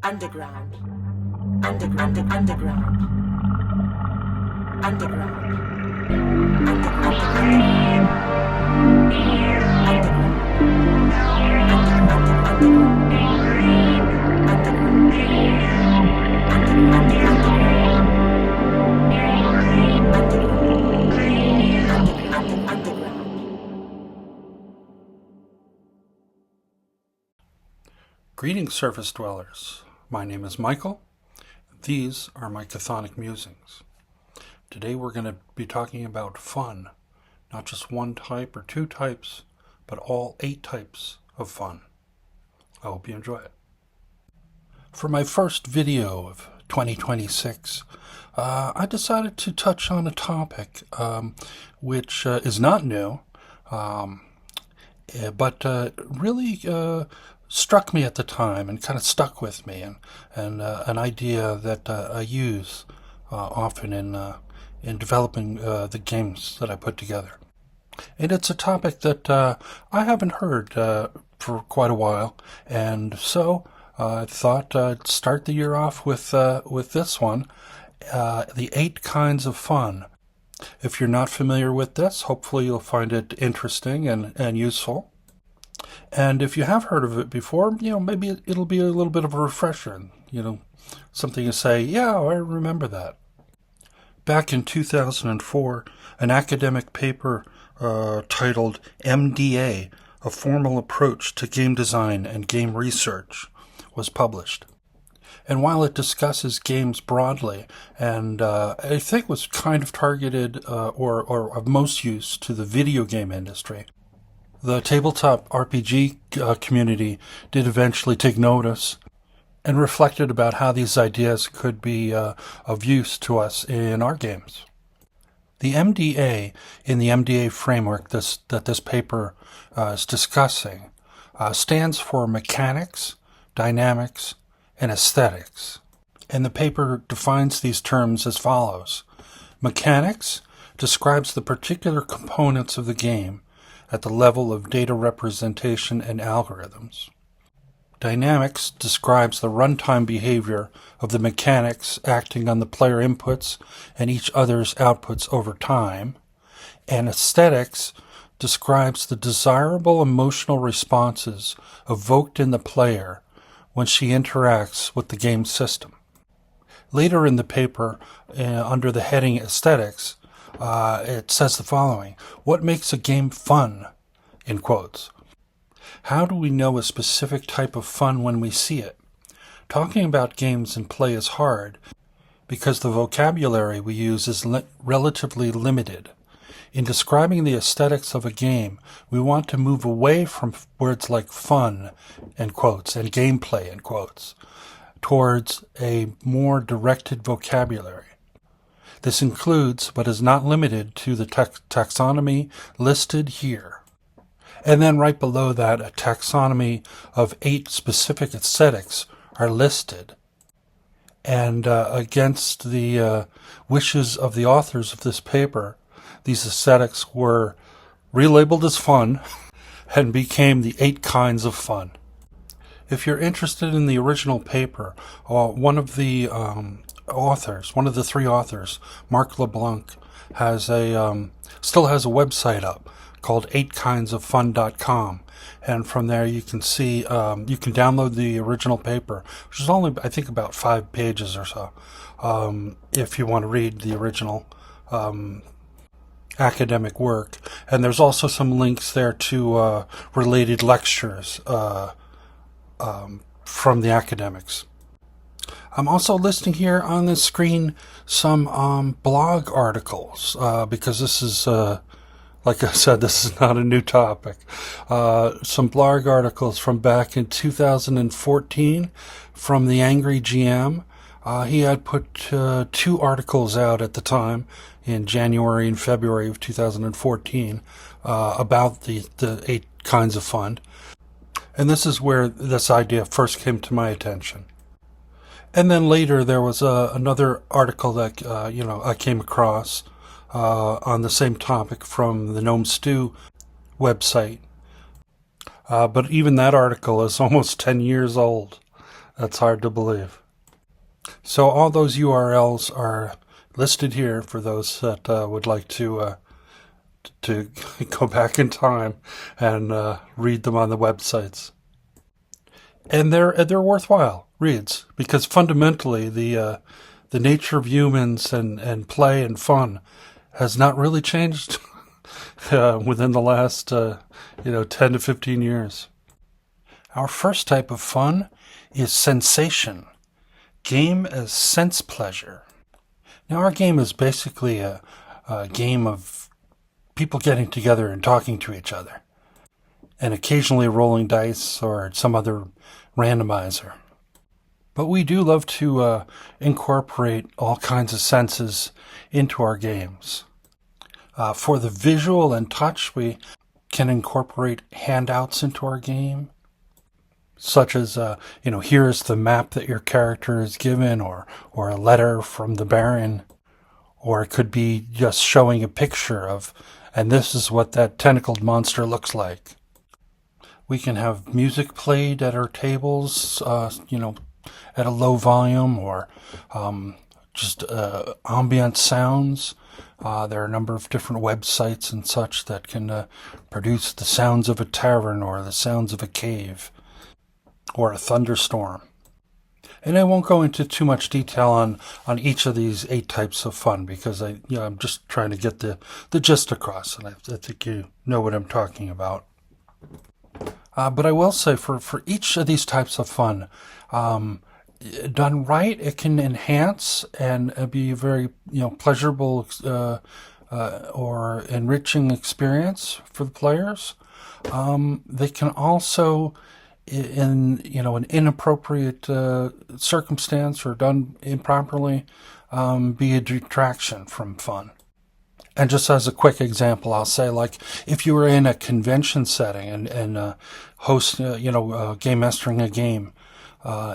Underground. Underground. Underground. Underground. Greetings, surface dwellers. My name is Michael. These are my chthonic musings. Today we're going to be talking about fun, not just one type or two types, but all 8 types of fun. I hope you enjoy it. For my first video of 2026, I decided to touch on a topic which is not new, but really struck me at the time and kind of stuck with me, and an idea that I use often in developing the games that I put together. And it's a topic that I haven't heard for quite a while, and so I thought I'd start the year off with this one, the 8 kinds of fun. If you're not familiar with this, hopefully you'll find it interesting and useful. And if you have heard of it before, maybe it'll be a little bit of a refresher, something to say, yeah, I remember that. Back in 2004, an academic paper titled MDA, A Formal Approach to Game Design and Game Research, was published. And while it discusses games broadly, and I think was kind of targeted or of most use to the video game industry, the tabletop RPG community did eventually take notice and reflected about how these ideas could be of use to us in our games. The MDA, in the MDA framework that this paper is discussing, stands for Mechanics, Dynamics, and Aesthetics. And the paper defines these terms as follows. Mechanics describes the particular components of the game at the level of data representation and algorithms. Dynamics describes the runtime behavior of the mechanics acting on the player inputs and each other's outputs over time. And aesthetics describes the desirable emotional responses evoked in the player when she interacts with the game system. Later in the paper, under the heading Aesthetics, it says the following: what makes a game fun? In quotes. How do we know a specific type of fun when we see it? Talking about games and play is hard because the vocabulary we use is relatively limited. In describing the aesthetics of a game, we want to move away from words like fun, in quotes, and gameplay, in quotes, towards a more directed vocabulary. This includes, but is not limited to, the taxonomy listed here. And then right below that, a taxonomy of 8 specific aesthetics are listed. And against the wishes of the authors of this paper, these aesthetics were relabeled as fun and became the 8 kinds of fun. If you're interested in the original paper, one of the 3 authors, Mark LeBlanc, still has a website up called 8kindsoffun.com, and from there you can see, you can download the original paper, which is only, I think, about 5 pages or so, if you want to read the original academic work. And there's also some links there to related lectures from the academics. I'm also listing here on the screen some blog articles, because this is, like I said, this is not a new topic. Some blog articles from back in 2014 from the Angry GM. He had put 2 articles out at the time in January and February of 2014 about the 8 kinds of fun. And this is where this idea first came to my attention. And then later there was another article that I came across on the same topic from the Gnome Stew website. But even that article is almost 10 years old. That's hard to believe. So all those URLs are listed here for those that would like to go back in time and read them on the websites. And they're worthwhile reads because fundamentally the nature of humans and play and fun has not really changed within the last 10 to 15 years. Our first type of fun is sensation. Game as sense pleasure. Now our game is basically a game of people getting together and talking to each other, and occasionally rolling dice or some other randomizer. But we do love to incorporate all kinds of senses into our games. For the visual and touch, we can incorporate handouts into our game, such as, here's the map that your character is given, or a letter from the Baron, or it could be just showing a picture of, and this is what that tentacled monster looks like. We can have music played at our tables, at a low volume, or just ambient sounds. There are a number of different websites and such that can produce the sounds of a tavern or the sounds of a cave or a thunderstorm. And I won't go into too much detail on each of these 8 types of fun because I'm just trying to get the gist across, and I think you know what I'm talking about. But I will say for each of these types of fun, done right, it can enhance and be a very pleasurable or enriching experience for the players. They can also, in an inappropriate circumstance or done improperly, be a detraction from fun. And just as a quick example, I'll say, like, if you were in a convention setting and host, game mastering a game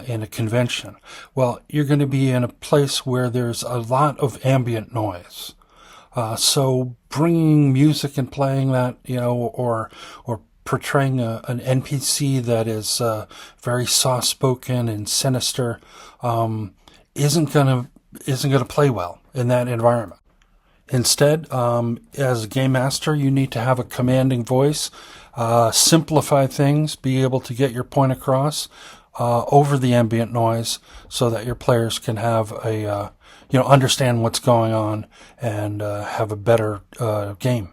in a convention, well, you're going to be in a place where there's a lot of ambient noise. So bringing music and playing that, or portraying an NPC that is very soft-spoken and sinister, isn't gonna play well in that environment. Instead, as a game master, you need to have a commanding voice, simplify things, be able to get your point across over the ambient noise, so that your players can have understand what's going on and have a better game.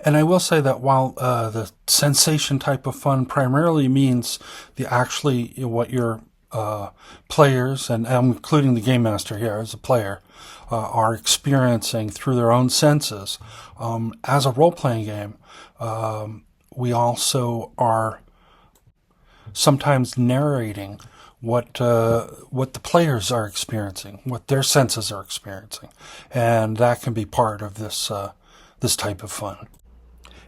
And I will say that while the sensation type of fun primarily means what your players, and I'm including the game master here as a player, are experiencing through their own senses, as a role-playing game, we also are sometimes narrating what the players are experiencing, what their senses are experiencing, and that can be part of this type of fun.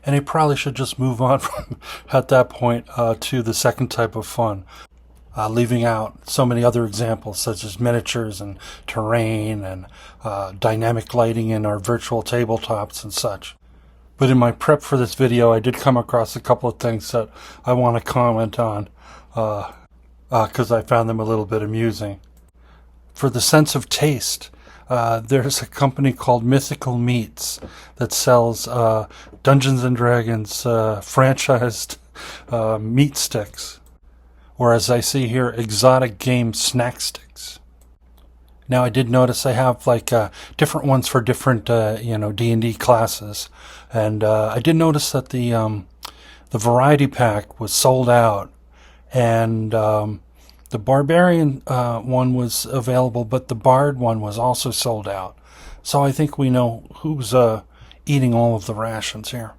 And I probably should just move on from at that point to the second type of fun, leaving out so many other examples such as miniatures and terrain and dynamic lighting in our virtual tabletops and such. But in my prep for this video, I did come across a couple of things that I want to comment on because I found them a little bit amusing. For the sense of taste, there's a company called Mythical Meats that sells Dungeons & Dragons franchised meat sticks, or as I see here, exotic game snack sticks. Now I did notice they have different ones for different D&D classes, and I did notice that the variety pack was sold out, and the Barbarian one was available, but the Bard one was also sold out. So I think we know who's eating all of the rations here.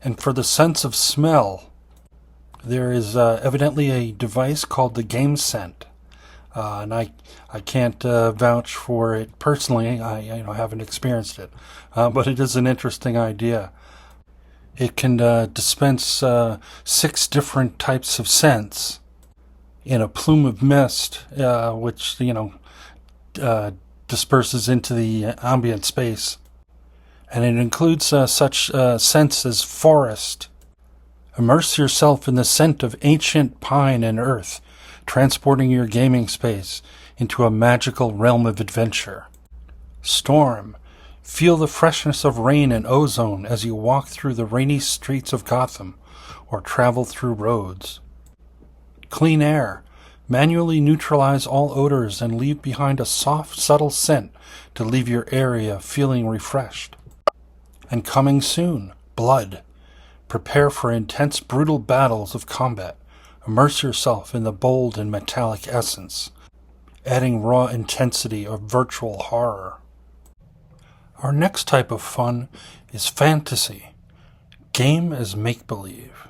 And for the sense of smell, there is evidently a device called the Game Scent. And I can't vouch for it personally. I haven't experienced it. But it is an interesting idea. It can dispense 6 different types of scents in a plume of mist, which disperses into the ambient space. And it includes such scents as forest. Immerse yourself in the scent of ancient pine and earth. transporting your gaming space into a magical realm of adventure. Storm. Feel the freshness of rain and ozone as you walk through the rainy streets of Gotham or travel through roads. Clean air. Manually neutralize all odors and leave behind a soft, subtle scent to leave your area feeling refreshed. And coming soon, blood. Prepare for intense, brutal battles of combat. Immerse yourself in the bold and metallic essence, adding raw intensity of virtual horror. Our next type of fun is fantasy. Game as make-believe.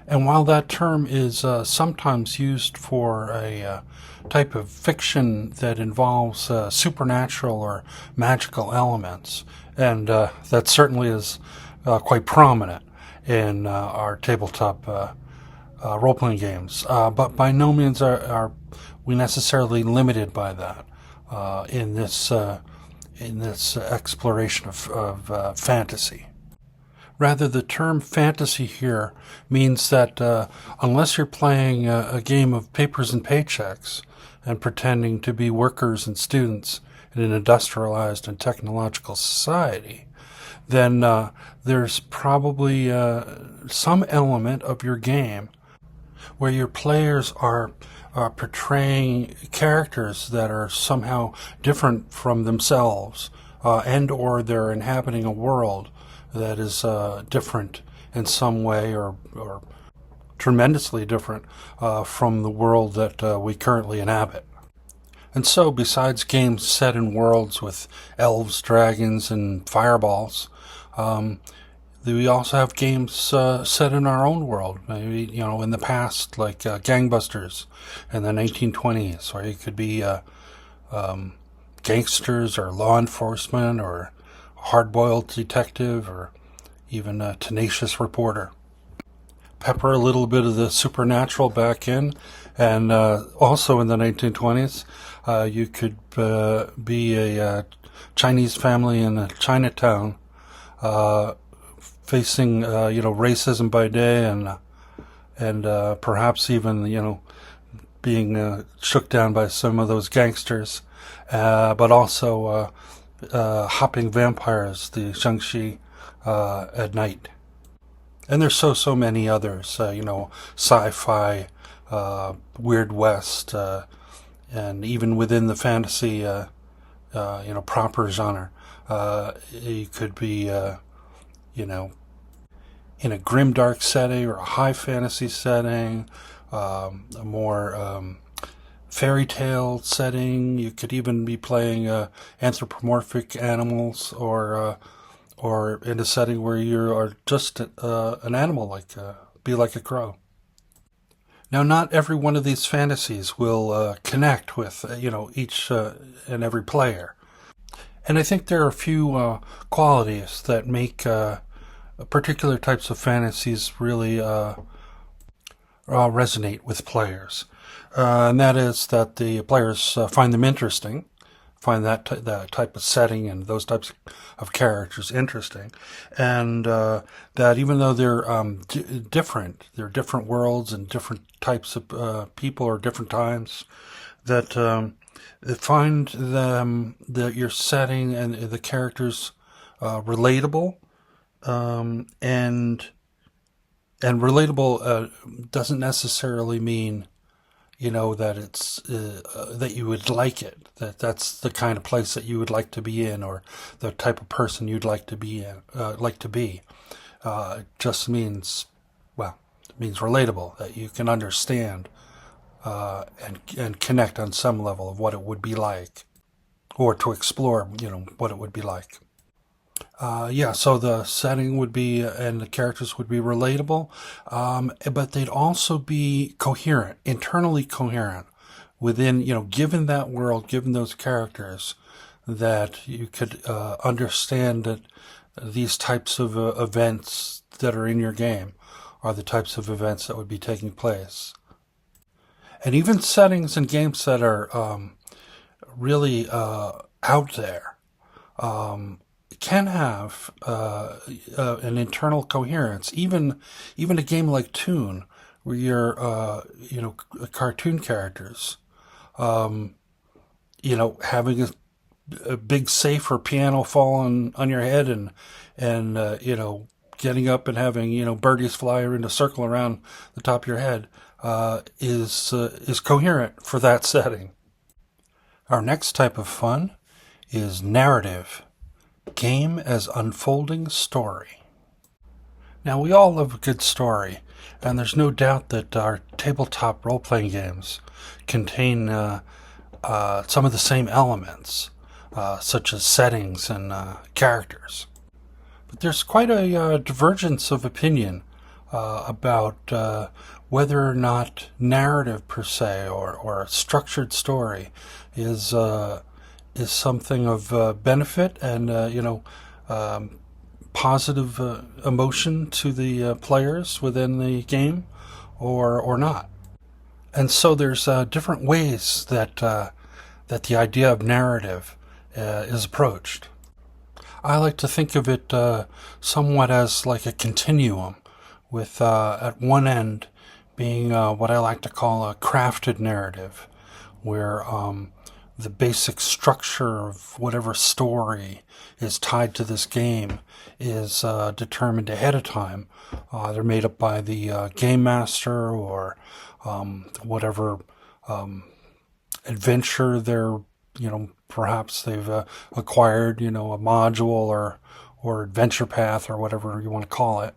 And while that term is sometimes used for a type of fiction that involves supernatural or magical elements, and that certainly is quite prominent in our tabletop role-playing games, but by no means are we necessarily limited by that in this exploration of fantasy. Rather, the term fantasy here means that unless you're playing a game of papers and paychecks and pretending to be workers and students in an industrialized and technological society, then there's probably some element of your game where your players are portraying characters that are somehow different from themselves, and or they're inhabiting a world that is different in some way or tremendously different from the world that we currently inhabit. And so, besides games set in worlds with elves, dragons, and fireballs, we also have games set in our own world, maybe, in the past, like Gangbusters in the 1920s, where you could be gangsters or law enforcement or hard-boiled detective or even a tenacious reporter. Pepper a little bit of the supernatural back in, and also in the 1920s, you could be a Chinese family in a Chinatown facing racism by day and perhaps even being shook down by some of those gangsters, but also hopping vampires, the Shang-Chi, at night. And there's so many others, sci-fi, Weird West, and even within the fantasy, proper genre. You could be, in a grimdark setting or a high fantasy setting, a more fairy tale setting. You could even be playing anthropomorphic animals, or in a setting where you are just an animal, be like a crow. Now, not every one of these fantasies will connect with each and every player, and I think there are a few qualities that make particular types of fantasies really resonate with players, and that is that the players find them interesting, find that type of setting and those types of characters interesting, and that even though they're different, they're different worlds and different types of people or different times, that they find that your setting and the characters relatable, and relatable doesn't necessarily mean that it's that you would like it, that's the kind of place that you would like to be in, or the type of person you'd like to be in, it just means, it means relatable, that you can understand and connect on some level of what it would be like, or to explore what it would be like. So the setting would be, and the characters would be relatable, but they'd also be coherent, internally coherent within, given that world, given those characters, that you could understand that these types of events that are in your game are the types of events that would be taking place. And even settings and games that are really out there, can have an internal coherence. Even a game like Toon, where you're, cartoon characters, having a big safe or piano fall on your head and getting up and having, birdies fly in a circle around the top of your head, is coherent for that setting. Our next type of fun is narrative, game as unfolding story. Now, we all love a good story, and there's no doubt that our tabletop role-playing games contain some of the same elements, such as settings and characters. But there's quite a divergence of opinion about whether or not narrative per se or a structured story is something of benefit and positive emotion to the players within the game, or not. And so there's different ways that the idea of narrative is approached. I like to think of it somewhat as like a continuum, with at one end being what I like to call a crafted narrative, where the basic structure of whatever story is tied to this game is determined ahead of time. They're made up by the game master or whatever adventure they're, perhaps they've acquired, a module or adventure path or whatever you want to call it.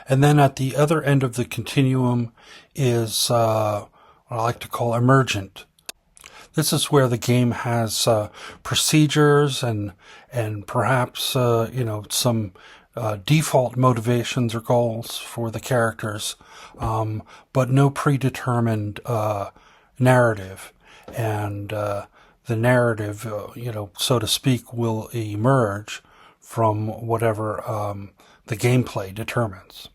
And then at the other end of the continuum is what I like to call emergent. This is where the game has procedures and perhaps some default motivations or goals for the characters, but no predetermined narrative. And the narrative, so to speak, will emerge from whatever the gameplay determines.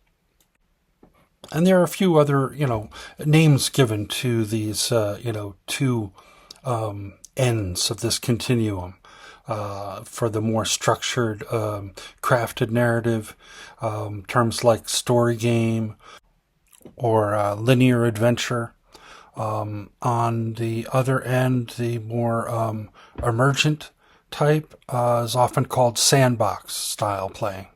And there are a few other, names given to these, two ends of this continuum. For the more structured, crafted narrative, terms like story game or linear adventure. On the other end, the more emergent type is often called sandbox style playing.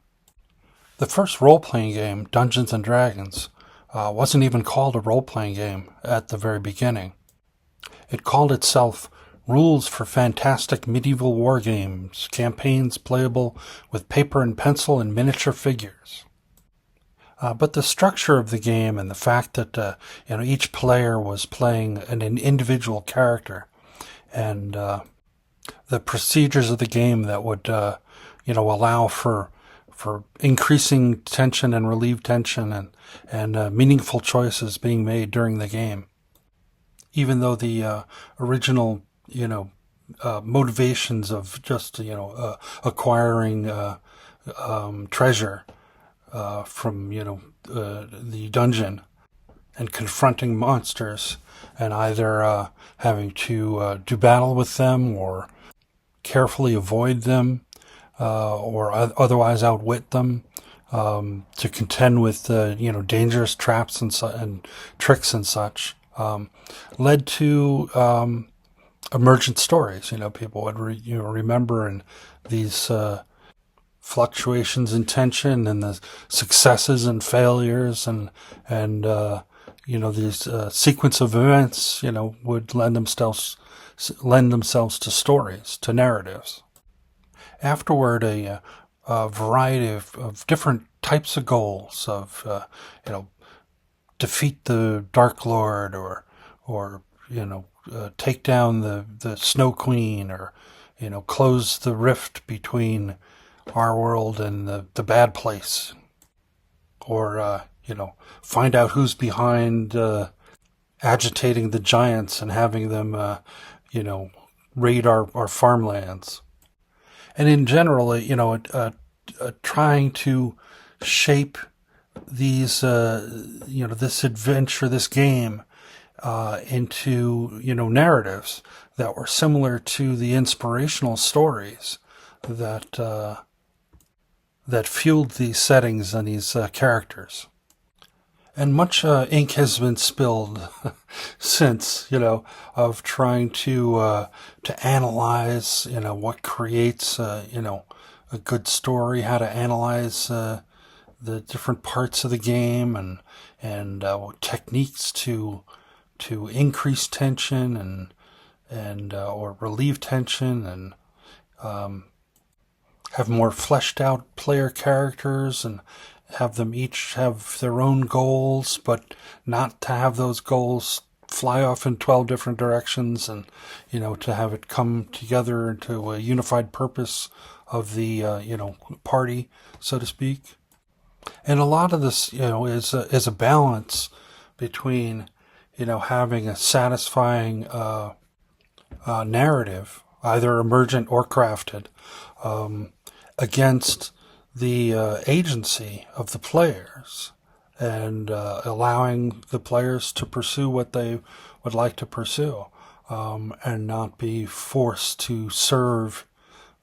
The first role-playing game, Dungeons and Dragons, wasn't even called a role-playing game at the very beginning. It called itself Rules for Fantastic Medieval War Games, campaigns playable with paper and pencil and miniature figures. But the structure of the game and the fact that each player was playing an individual character, and the procedures of the game that would allow for increasing tension and relieve tension and meaningful choices being made during the game. Even though the original motivations of just acquiring treasure from the dungeon and confronting monsters and either having to do battle with them or carefully avoid them or otherwise outwit them, to contend with dangerous traps and tricks and such, led to emergent stories. People would remember in these fluctuations in tension and the successes and failures and these sequence of events would lend themselves to stories, to narratives. Afterward, a variety of different types of goals of defeat the Dark Lord or take down the Snow Queen or close the rift between our world and the bad place, or find out who's behind agitating the giants and having them raid our farmlands. And in general, trying to shape these this adventure, this game, into narratives that were similar to the inspirational stories that fueled these settings and these characters. And much ink has been spilled since, of trying to analyze, what creates, a good story, how to analyze the different parts of the game, and techniques to increase tension and or relieve tension, and have more fleshed out player characters, and have them each have their own goals, but not to have those goals fly off in 12 different directions, and to have it come together into a unified purpose of the party, so to speak. And a lot of this is a balance between having a satisfying narrative, either emergent or crafted, against the agency of the players, and allowing the players to pursue what they would like to pursue, and not be forced to serve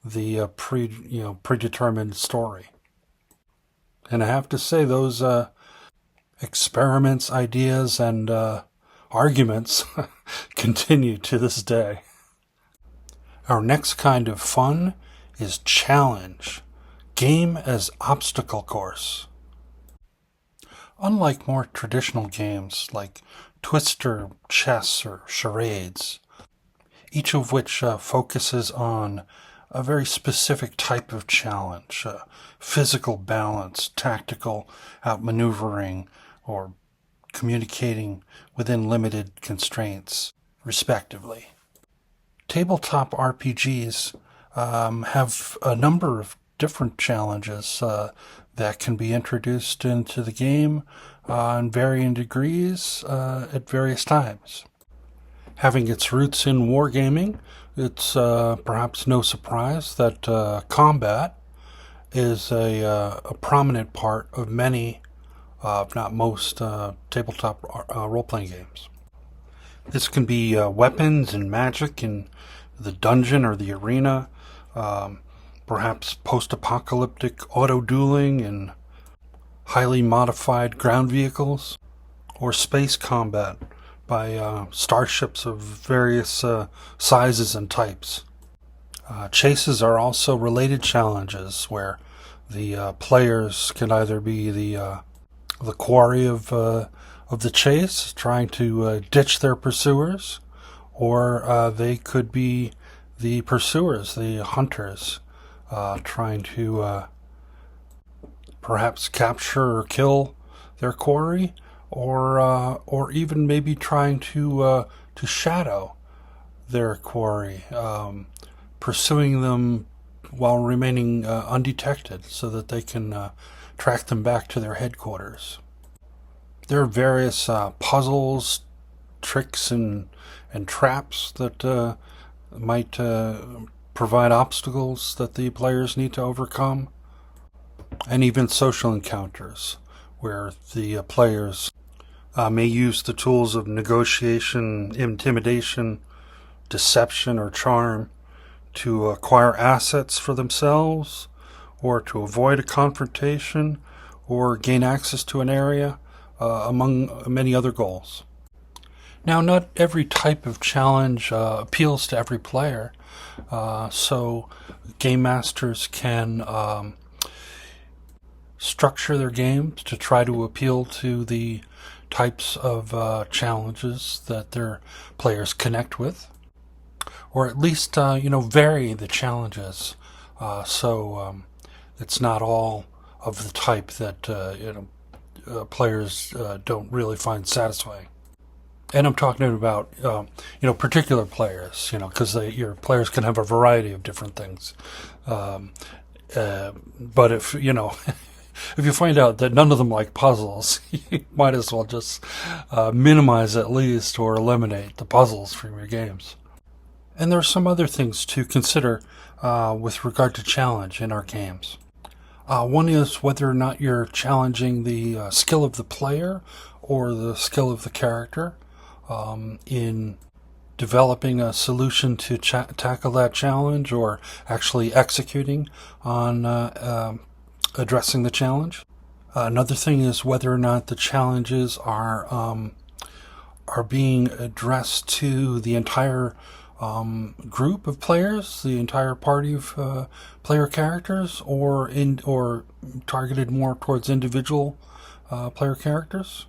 the predetermined story. And I have to say, those experiments, ideas, and arguments continue to this day. Our next kind of fun is challenge. Game as obstacle course. Unlike more traditional games like Twister, chess, or charades, each of which focuses on a very specific type of challenge, physical balance, tactical outmaneuvering, or communicating within limited constraints, respectively. Tabletop RPGs have a number of different challenges that can be introduced into the game in varying degrees at various times. Having its roots in wargaming, it's perhaps no surprise that combat is a prominent part of many, if not most, tabletop role-playing games. This can be weapons and magic in the dungeon or the arena, perhaps post-apocalyptic auto-dueling and highly modified ground vehicles, or space combat by starships of various sizes and types. Chases are also related challenges where the players can either be the quarry of the chase, trying to ditch their pursuers, or they could be the pursuers, the hunters, trying to perhaps capture or kill their quarry, or even maybe trying to shadow their quarry, pursuing them while remaining undetected, so that they can track them back to their headquarters. There are various puzzles, tricks, and traps that might provide obstacles that the players need to overcome, and even social encounters where the players may use the tools of negotiation, intimidation, deception, or charm to acquire assets for themselves, or to avoid a confrontation, or gain access to an area, among many other goals. Now, not every type of challenge appeals to every player, so game masters can structure their games to try to appeal to the types of challenges that their players connect with, or at least vary the challenges, so it's not all of the type that players don't really find satisfying. And I'm talking about particular players, because your players can have a variety of different things. But if if you find out that none of them like puzzles, you might as well just minimize at least, or eliminate the puzzles from your games. And there are some other things to consider with regard to challenge in our games. One is whether or not you're challenging the skill of the player or the skill of the character in developing a solution to tackle that challenge, or actually executing on addressing the challenge. Another thing is whether or not the challenges are being addressed to the entire group of players, the entire party of player characters, or targeted more towards individual player characters.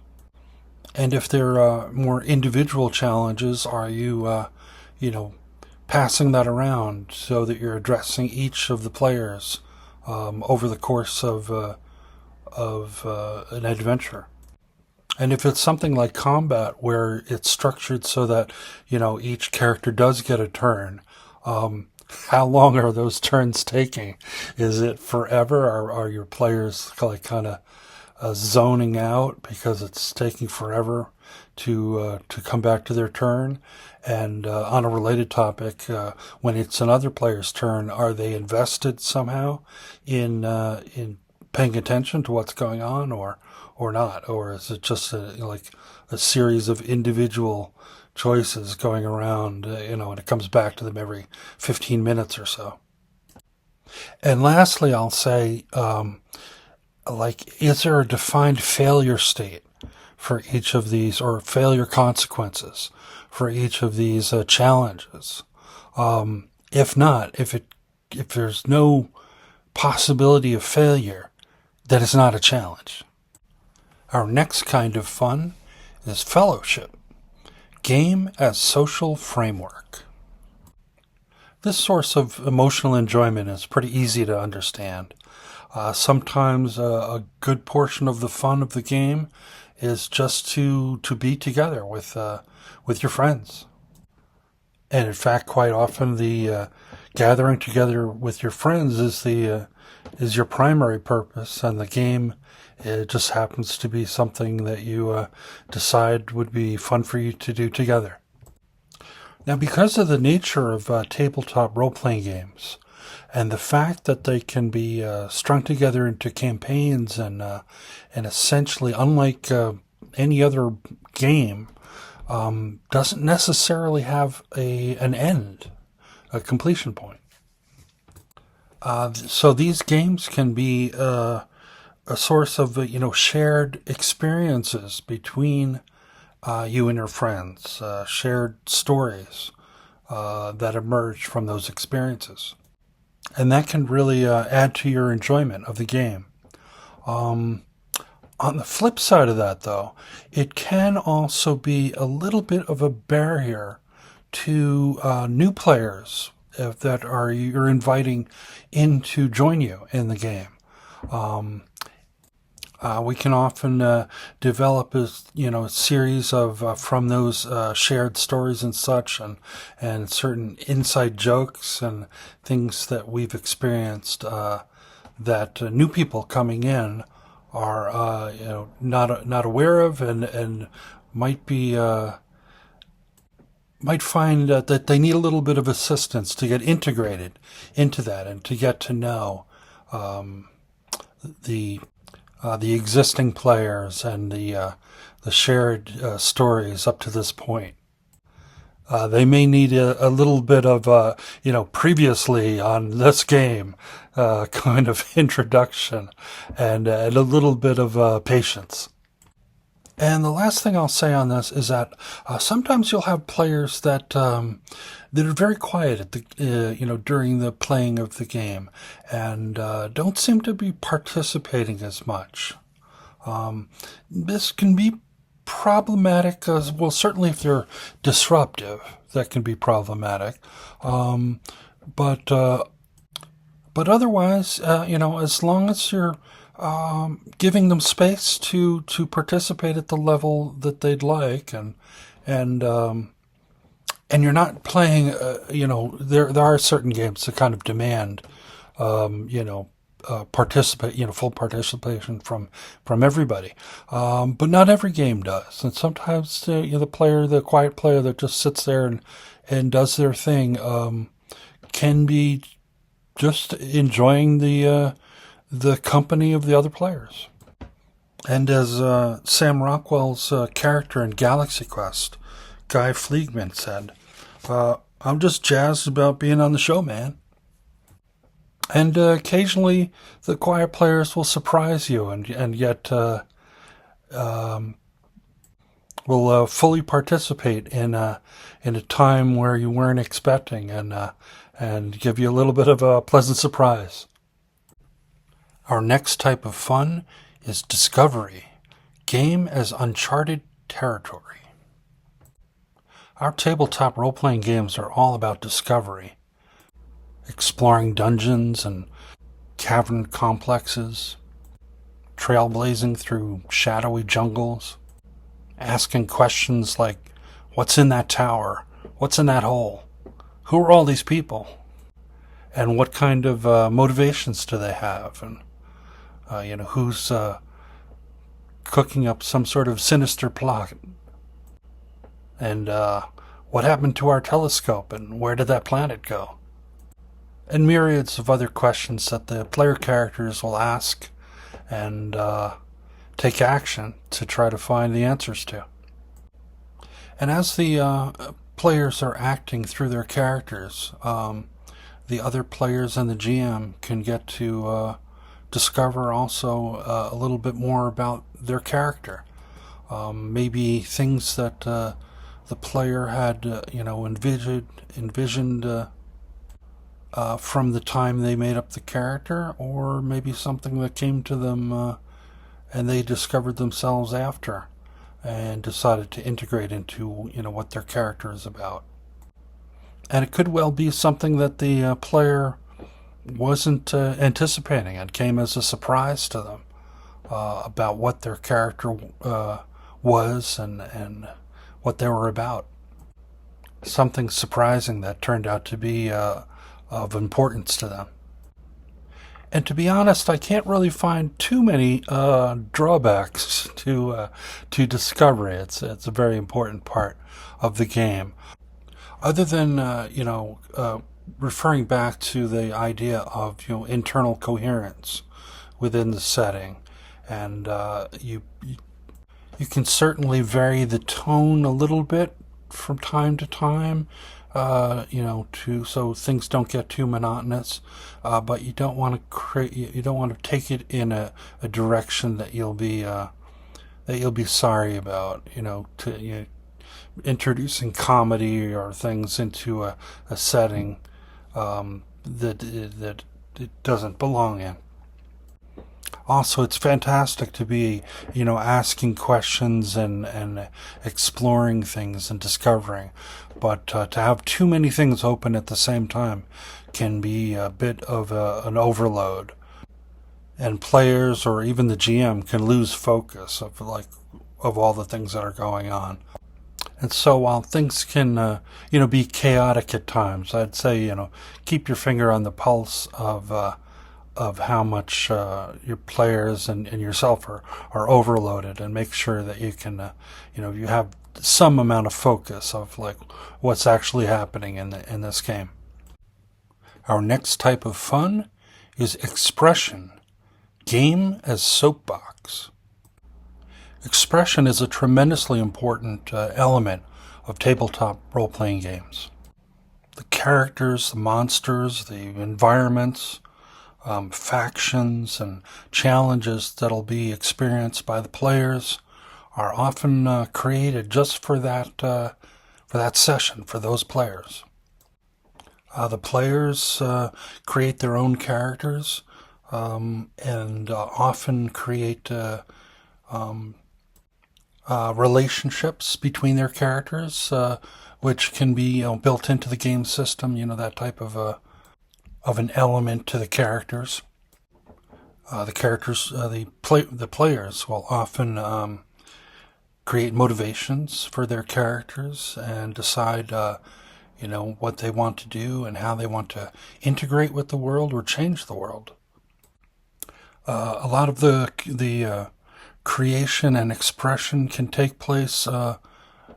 And if they're more individual challenges, are you, passing that around so that you're addressing each of the players over the course of an adventure? And if it's something like combat where it's structured so that, each character does get a turn, how long are those turns taking? Is it forever? Are your players like kind of zoning out because it's taking forever to come back to their turn? And on a related topic, when it's another player's turn, are they invested somehow in paying attention to what's going on, or not? Or is it just like a series of individual choices going around, and it comes back to them every 15 minutes or so? And lastly, I'll say, is there a defined failure state for each of these, or failure consequences for each of these challenges? If not, if there's no possibility of failure, then it's not a challenge. Our next kind of fun is fellowship, game as social framework. This source of emotional enjoyment is pretty easy to understand. Sometimes a good portion of the fun of the game is just to be together with your friends. And in fact, quite often the gathering together with your friends is your primary purpose, and the game, it just happens to be something that you decide would be fun for you to do together. Now, because of the nature of tabletop role-playing games, and the fact that they can be strung together into campaigns and essentially, unlike any other game, doesn't necessarily have an end, a completion point. So these games can be a source of shared experiences between you and your friends, shared stories that emerge from those experiences. And that can really add to your enjoyment of the game. On the flip side of that, though, it can also be a little bit of a barrier to new players that you're inviting in to join you in the game. We can often develop a series of from those shared stories and such, and certain inside jokes and things that we've experienced that new people coming in are not aware of, and might find that they need a little bit of assistance to get integrated into that and to get to know the existing players and the shared stories up to this point. They may need a little bit of previously on this game kind of introduction, and a little bit of patience. And the last thing I'll say on this is that sometimes you'll have players that are very quiet at the during the playing of the game, and don't seem to be participating as much. This can be problematic as well. Certainly, if they're disruptive, that can be problematic. But otherwise, as long as you're giving them space to participate at the level that they'd like, and you're not playing, there are certain games that kind of demand, full participation from everybody, but not every game does, and sometimes the quiet player that just sits there and does their thing, can be just enjoying the company of the other players. And as Sam Rockwell's character in Galaxy Quest, Guy Fleegman, said, I'm just jazzed about being on the show, man. And occasionally the quiet players will surprise you and yet will fully participate in a time where you weren't expecting and give you a little bit of a pleasant surprise. Our next type of fun is discovery. Game as uncharted territory. Our tabletop role-playing games are all about discovery. Exploring dungeons and cavern complexes, trailblazing through shadowy jungles, asking questions like, what's in that tower? What's in that hole? Who are all these people? And what kind of motivations do they have? And, who's cooking up some sort of sinister plot? And what happened to our telescope? And where did that planet go? And myriads of other questions that the player characters will ask and take action to try to find the answers to. And as the players are acting through their characters, the other players and the GM can get to discover also a little bit more about their character. Maybe things that the player had, envisioned from the time they made up the character, or maybe something that came to them and they discovered themselves after and decided to integrate into what their character is about. And it could well be something that the player wasn't anticipating and came as a surprise to them about what their character was and what they were about. Something surprising that turned out to be of importance to them. And to be honest, I can't really find too many drawbacks to discovery. It's a very important part of the game. Other than referring back to the idea of internal coherence within the setting, and you can certainly vary the tone a little bit from time to time, so things don't get too monotonous. But you don't want to take it in a direction that you'll be sorry about. Introducing comedy or things into a setting that it doesn't belong in. Also, it's fantastic to be, asking questions and exploring things and discovering. But to have too many things open at the same time can be a bit of an overload. And players or even the GM can lose focus of all the things that are going on. And so while things can, be chaotic at times, I'd say, keep your finger on the pulse of how much your players and yourself are overloaded, and make sure that you can, you have some amount of focus of what's actually happening in this game. Our next type of fun is expression. Game as soapbox. Expression is a tremendously important element of tabletop role-playing games. The characters, the monsters, the environments, factions, and challenges that'll be experienced by the players are often created just for that session, for those players. The players create their own characters and often create relationships between their characters, which can be built into the game system. That type of an element to the characters. The players will often create motivations for their characters and decide, what they want to do and how they want to integrate with the world or change the world. A lot of the creation and expression can take place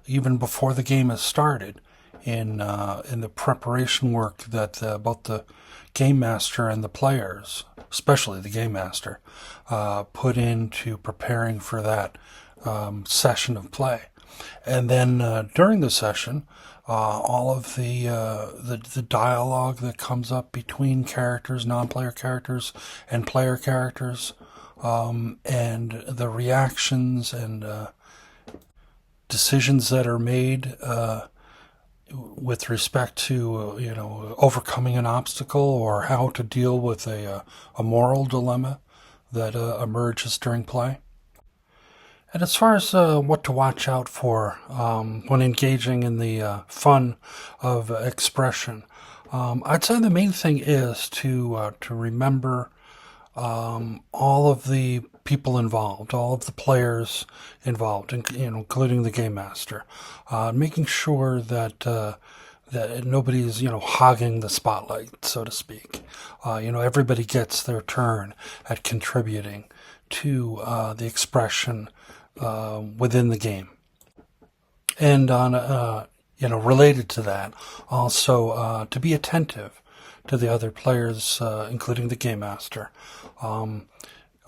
even before the game has started, in the preparation work that both the game master and the players, especially the game master, put into preparing for that session of play. And then during the session, all of the dialogue that comes up between characters, non-player characters, and player characters, and the reactions and decisions that are made with respect to overcoming an obstacle or how to deal with a moral dilemma that emerges during play. And as far as what to watch out for when engaging in the fun of expression, I'd say the main thing is to remember all of the people involved, all of the players involved, including the game master, making sure that that nobody's hogging the spotlight, so to speak. Everybody gets their turn at contributing to the expression within the game. And on related to that, also to be attentive to the other players, including the game master,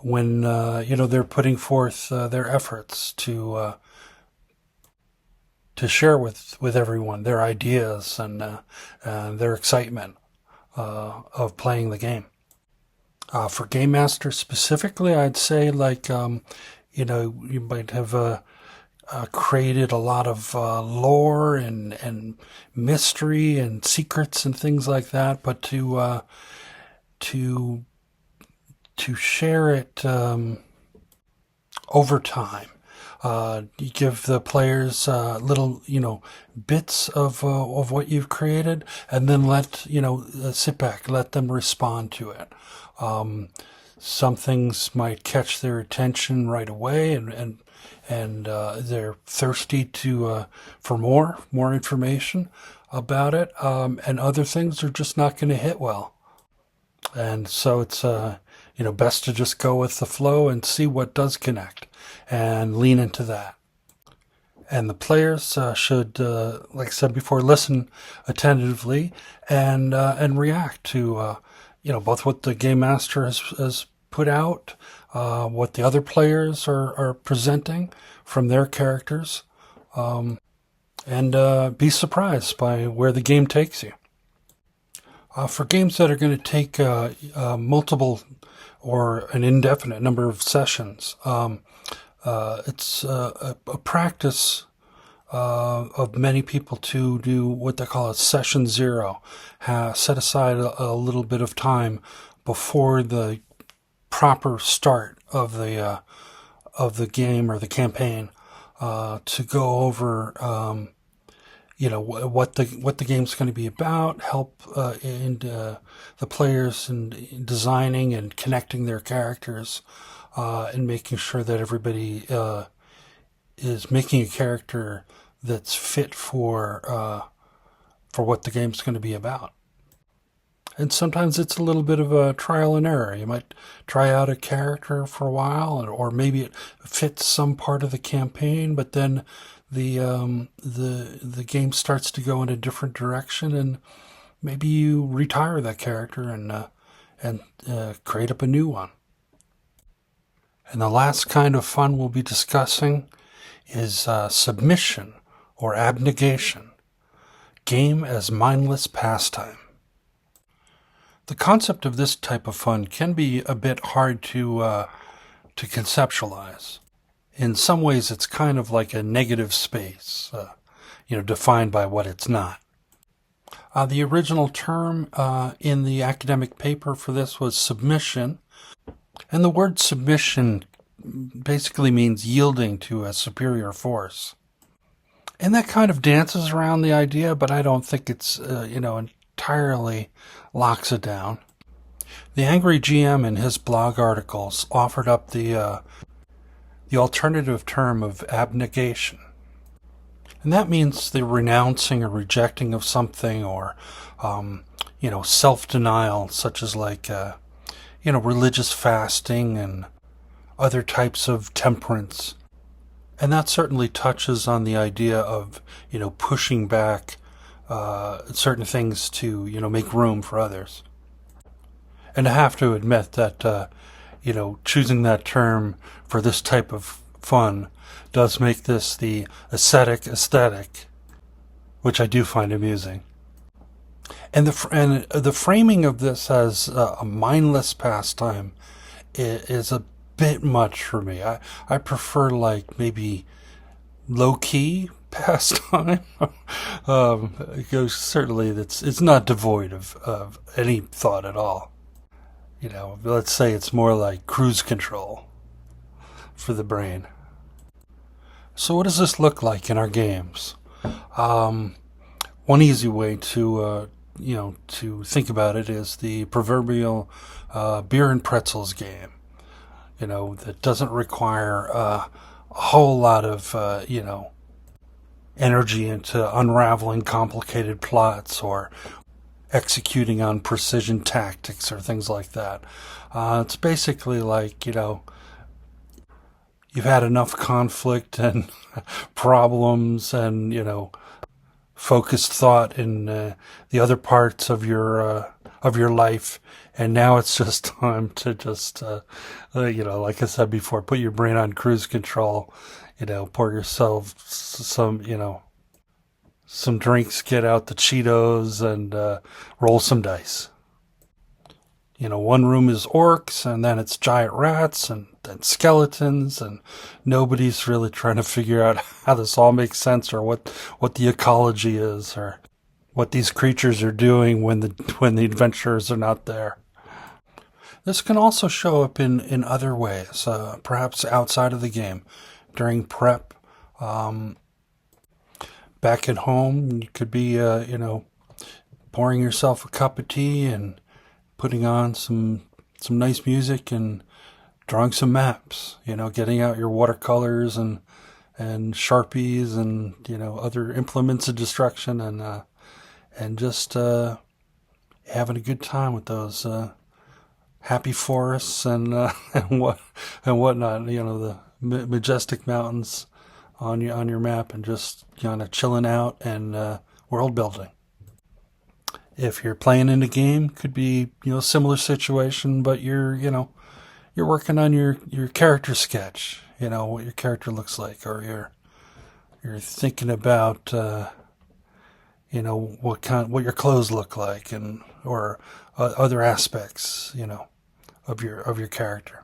when they're putting forth their efforts to share with everyone their ideas and their excitement of playing the game. For game master specifically, I'd say you might have created a lot of lore and mystery and secrets and things like that, but to share it over time. You give the players little, bits of what you've created, and then sit back, let them respond to it. Some things might catch their attention right away, and they're thirsty for more information about it, and other things are just not going to hit well. And so it's best to just go with the flow and see what does connect and lean into that. And the players should, like I said before, listen attentively and react to both what the game master has put out, what the other players are presenting from their characters, and be surprised by where the game takes you. For games that are going to take multiple or an indefinite number of sessions, it's a practice of many people to do what they call a session zero, set aside a little bit of time before the proper start of the game or the campaign to go over what the game's going to be about, help in the players in designing and connecting their characters, and making sure that everybody is making a character that's fit for what the game's going to be about. And sometimes it's a little bit of a trial and error. You might try out a character for a while, or maybe it fits some part of the campaign, but then the game starts to go in a different direction, and maybe you retire that character and create up a new one. And the last kind of fun we'll be discussing is submission or abnegation, game as mindless pastime. The concept of this type of fun can be a bit hard to conceptualize. In some ways, it's kind of like a negative space, defined by what it's not. The original term in the academic paper for this was submission, and the word submission basically means yielding to a superior force. And that kind of dances around the idea, but I don't think it's, entirely locks it down. The Angry GM in his blog articles offered up the alternative term of abnegation. And that means the renouncing or rejecting of something, or, self-denial, such as religious fasting and other types of temperance. And that certainly touches on the idea of, pushing back certain things to, make room for others. And I have to admit that, choosing that term for this type of fun does make this the ascetic aesthetic, which I do find amusing. And the framing of this as a mindless pastime is a bit much for me. I prefer like maybe low key pastime. Certainly it's not devoid of any thought at all. Let's say it's more like cruise control for the brain. So what does this look like in our games? One easy way to to think about it is the proverbial beer and pretzels game. That doesn't require a whole lot of energy into unraveling complicated plots or executing on precision tactics or things like that. It's basically like you've had enough conflict and problems and focused thought in the other parts of your life, and now it's just time to just like I said before, put your brain on cruise control. Pour yourself some drinks, get out the Cheetos, and roll some dice. One room is orcs, and then it's giant rats, and then skeletons, and nobody's really trying to figure out how this all makes sense, or what the ecology is, or what these creatures are doing when the adventurers are not there. This can also show up in other ways, perhaps outside of the game, during prep. Back at home, you could be, pouring yourself a cup of tea and putting on some nice music and drawing some maps, getting out your watercolors and Sharpies and, other implements of destruction and just having a good time with those happy forests and whatnot, the majestic mountains on your map, and just kind of chilling out and world building. If you're playing in a game, could be similar situation, but you're working on your character sketch, what your character looks like, or you're thinking about what your clothes look like, and or other aspects of your character.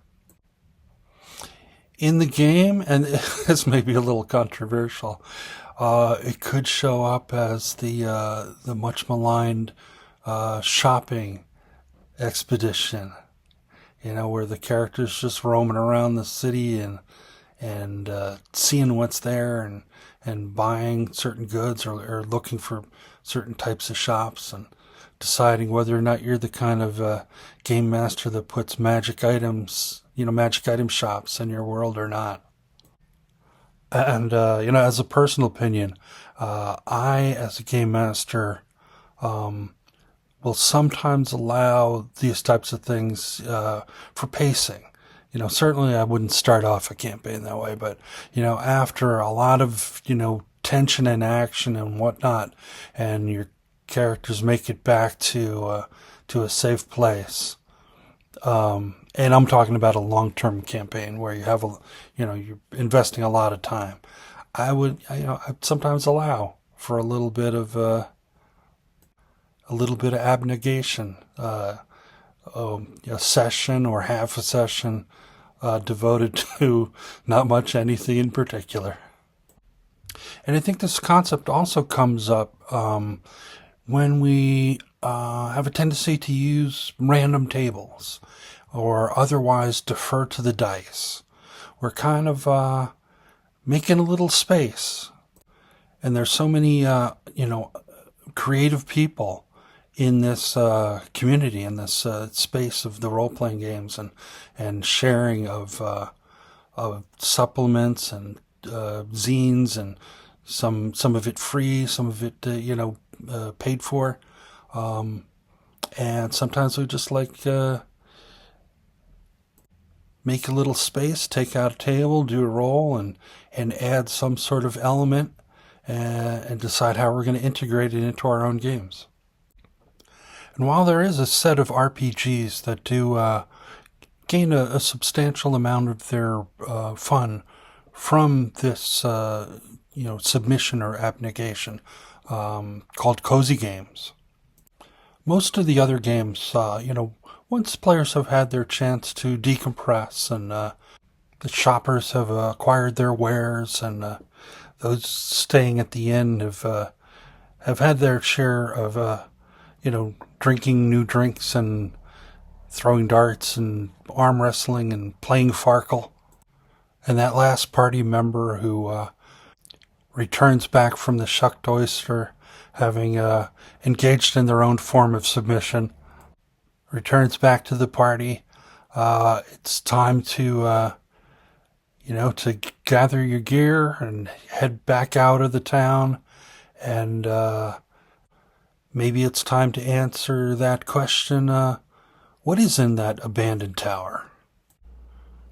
In the game, and this may be a little controversial, it could show up as the much maligned shopping expedition, where the character's just roaming around the city and seeing what's there and buying certain goods or looking for certain types of shops and deciding whether or not you're the kind of game master that puts magic item shops in your world or not. And, as a personal opinion, I, as a game master, will sometimes allow these types of things for pacing. Certainly I wouldn't start off a campaign that way, but, after a lot of, tension and action and whatnot, and your characters make it back to a safe place. And I'm talking about a long-term campaign where you have you're investing a lot of time. I'd sometimes allow for a little bit of abnegation, a session or half a session devoted to not much anything in particular. And I think this concept also comes up when we have a tendency to use random tables or otherwise defer to the dice. We're kind of making a little space. And there's so many, creative people in this community, in this space of the role-playing games and sharing of supplements and zines, and some of it free, some of it, paid for. And sometimes we just like make a little space, take out a table, do a roll, and add some sort of element and decide how we're going to integrate it into our own games. And while there is a set of RPGs that do gain a substantial amount of their fun from this submission or abnegation called cozy games. Most of the other games, once players have had their chance to decompress and the shoppers have acquired their wares, and those staying at the inn have had their share of drinking new drinks and throwing darts and arm wrestling and playing Farkle. And that last party member who returns back from the shucked oyster, having engaged in their own form of submission, returns back to the party. It's time to gather your gear and head back out of the town. And maybe it's time to answer that question, what is in that abandoned tower?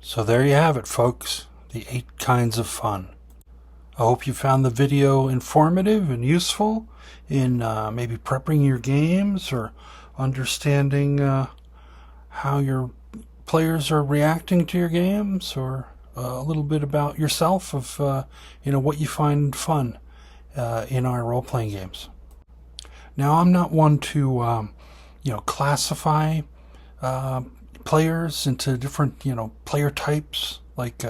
So there you have it, folks. The 8 kinds of fun. I hope you found the video informative and useful in maybe prepping your games or understanding how your players are reacting to your games, or a little bit about yourself of what you find fun in our role-playing games. Now, I'm not one to classify players into different player types, like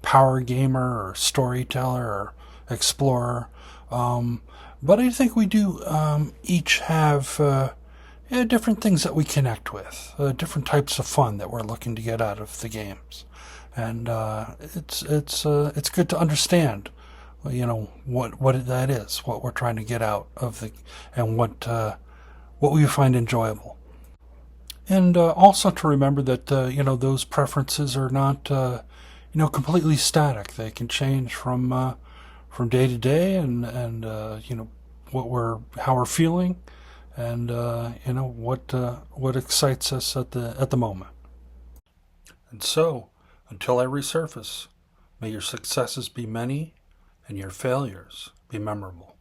power gamer or storyteller or explorer, but I think we do each have different things that we connect with, different types of fun that we're looking to get out of the games, and it's good to understand what that is, what we're trying to get out of and what we find enjoyable. And also to remember that those preferences are not completely static. They can change from day to day, and how we're feeling, and what excites us at the moment. And so, until I resurface, may your successes be many and your failures be memorable.